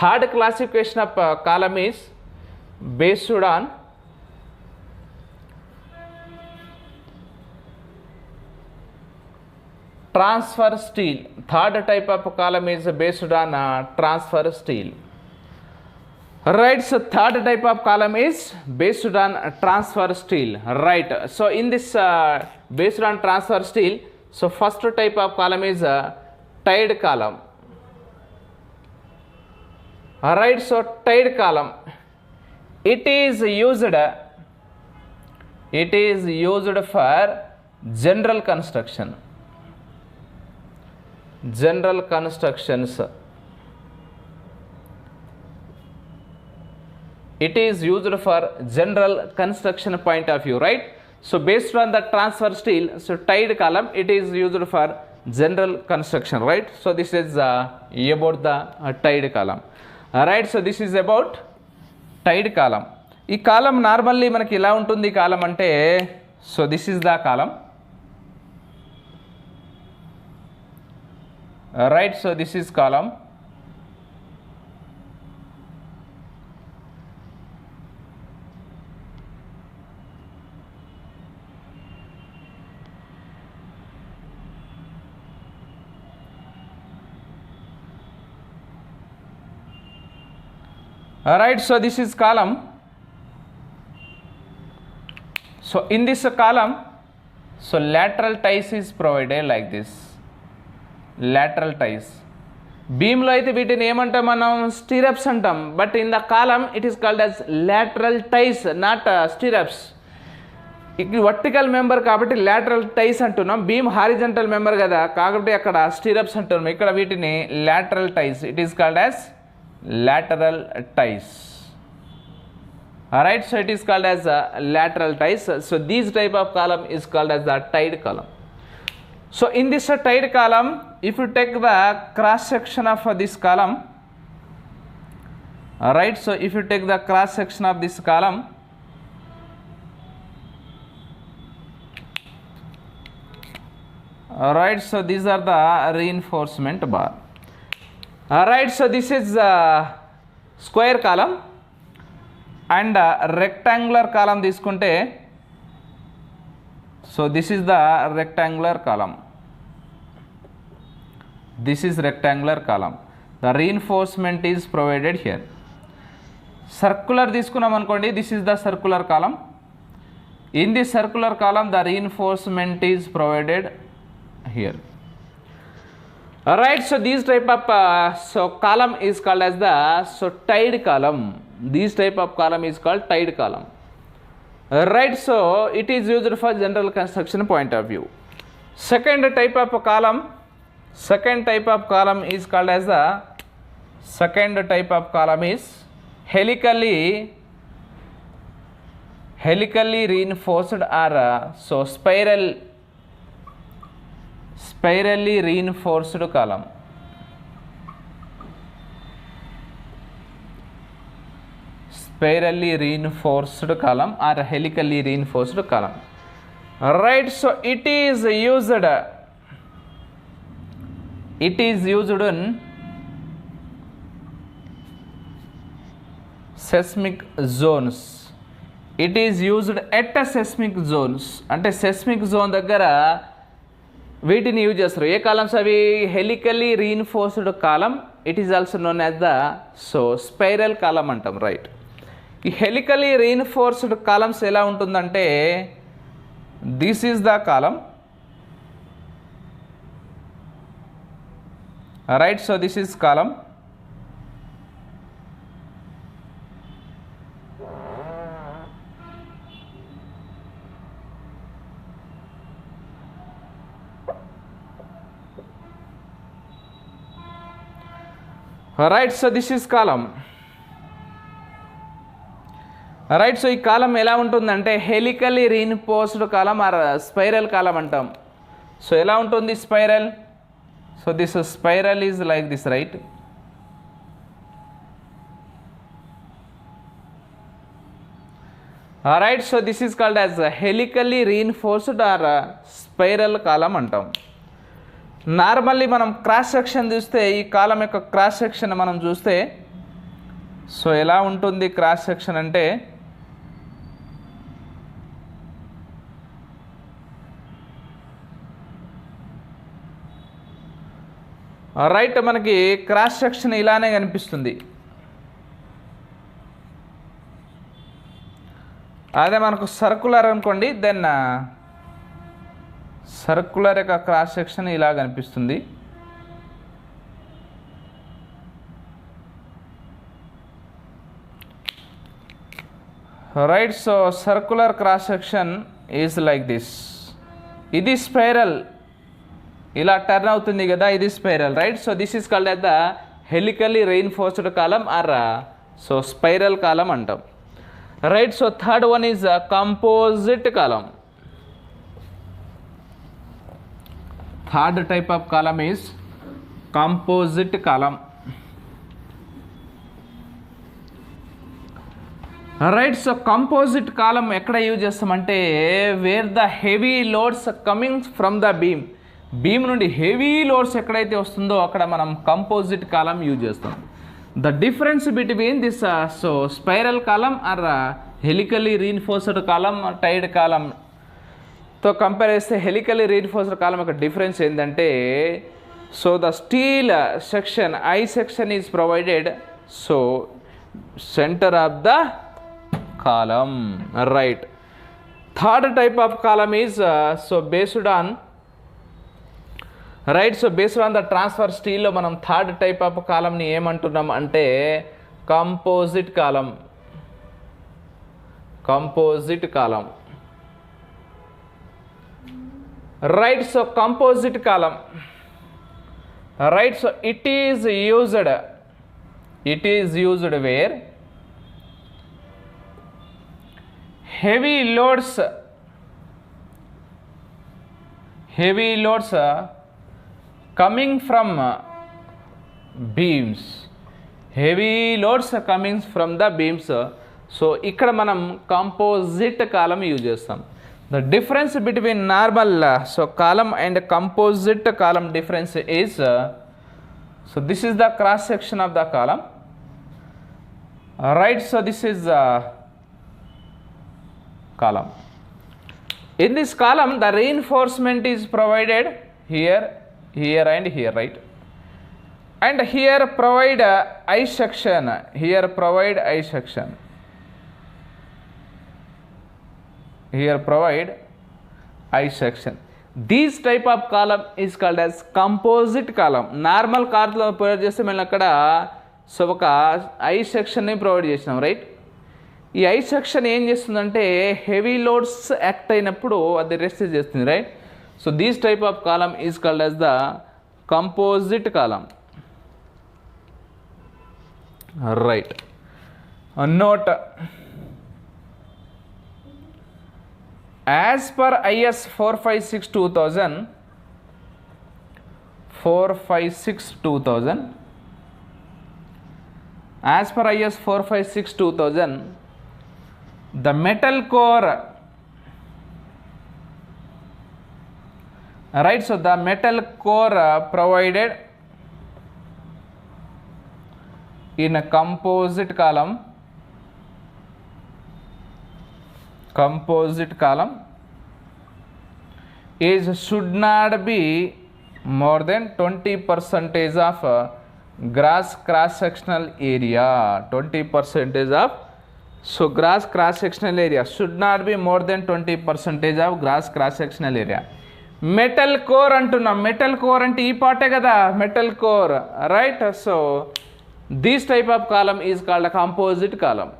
third classification of column is based on transfer steel. Third type of column is based on transfer steel. Right, so third type of column is based on transfer steel. Right, so in this based on transfer steel, so first type of column is tied column. Alright, so tied column, it is used for general construction. General constructions, it is used for general construction point of view, right? So based on the transfer steel, so tied column, it is used for general construction, right? So this is about the tied column. Alright, so this is about tied column. ఈ కాలం normally మనకి ఎలా ఉంటుంది కాలం అంటే, so this is the column. Right, so this is column. Alright, so this is column. So in this column, so lateral ties is provided like this. Lateral ties. బీమ్లో అయితే వీటిని ఏమంటాం మనం, స్టిరప్స్ అంటాం. But in the column it is called as lateral ties, not stirrups. ఇది vertical member కాబట్టి lateral ties అంటున్నాం. Beam horizontal member కదా, కాబట్టి అక్కడ స్టిరప్స్ అంటున్నాం. ఇక్కడ వీటిని lateral ties, it is called as lateral ties. Alright, so it is called as lateral ties. So these type of column is called as the tied column. So in this tied column, if you take the cross section of this column, alright, so if you take the cross section of this column, alright, so these are the reinforcement bar. Alright, so this is square column and rectangular column తీసుకుంటే, so this is the rectangular column. This is rectangular column. The reinforcement is provided here. Circular తీసుకున్నాం అనుకోండి, this is the circular column. In this circular column, the reinforcement is provided here. Alright, so these type of so column is called as the tied column. This type of column is called tied column. Right, so it is used for general construction point of view. Second type of column is called as the helically reinforced or so spirally reinforced column. Spirally reinforced column or helically reinforced column. Right, so it is used in seismic zones. It is used at a seismic zones. అంటే seismic zone దగ్గర వీటిని use చేస్తారు. ఏ columns అవి? Helically reinforced column. It is also known as the spiral column అంటాం. Right, ఈ helically reinforced columns ఎలా ఉంటుందంటే, this is the column. Right, so this is column. Right, so this is column. Right, so ఈ column ఎలా ఉంటుందంటే helically reinforced column or spiral column అంటాం. So ఎలా ఉంటుంది spiral? So this spiral is like this, right. Right, so this is called as helically reinforced are spiral column అంటాం. Normally మనం cross section చూస్తే, ఈ కాలం యొక్క క్రాస్ సెక్షన్ మనం చూస్తే సో ఎలా ఉంటుంది క్రాస్ సెక్షన్ అంటే రైట్, మనకి క్రాస్ సెక్షన్ ఇలానే కనిపిస్తుంది. అదే మనకు సర్కులర్ అనుకోండి, దెన్ సర్కులర్ యొక్క క్రాస్ సెక్షన్ ఇలా కనిపిస్తుంది. Right, so circular cross section is like this. ఇది స్పైరల్, ఇలా టర్న్ అవుతుంది కదా, ఇది spiral. Right, so this is called as the helically reinforced column or so spiral column అంటాం. Right, so third one is composite column. Third type of column is composite column. Right, so composite column ఎక్కడ use చేస్తామంటే where the heavy loads coming from the beam నుండి heavy loads ఎక్కడైతే వస్తుందో అక్కడ మనం composite column use చేస్తాం. The difference between this so spiral column or helically reinforced column, tied కాలంతో compare చేస్తే హెలికల్లీ రీఇన్ఫోర్స్డ్ కాలం యొక్క డిఫరెన్స్ ఏంటంటే so the steel section I section is provided so centre of the column. Right, third type of column is so based on right, so based on the transfer స్టీల్లో మనం third type of కాలంని ఏమంటున్నాం అంటే composite column. Composite column. Right, so composite column. Right, so it is used where heavy loads coming from beams. Heavy loads coming from the beams. So ఇక్కడ మనం composite column use చేస్తాం. The difference between normal so column and composite column difference is so this is the cross section of the column. Right, so this is column. In this column the reinforcement is provided here and here, right, and here provide I section, here provide I section, here provide I section. This type of column is called as composite column. Normal కార్లో provide చేస్తే మళ్ళీ అక్కడ so ఒక I సెక్షన్ని provide చేసినాం. Right, ఈ I section ఏం చేస్తుందంటే heavy loads act అయినప్పుడు అది రెస్ట్ చేస్తుంది. Right, so these type of column is called as the composite column. Right, note as per IS 456/2000 as per IS 456/2000 the metal core, right, so the metal core provided in a composite column is should not be more than 20% of gross cross sectional area. 20% of so gross cross sectional area should not be more than 20% of gross cross sectional area. Metal core antunna, metal core ante ee parte kada metal core, right, so this type of column is called a composite column.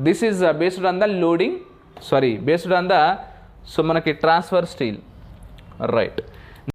This is based on the based on the so manaki transfer steel. Right.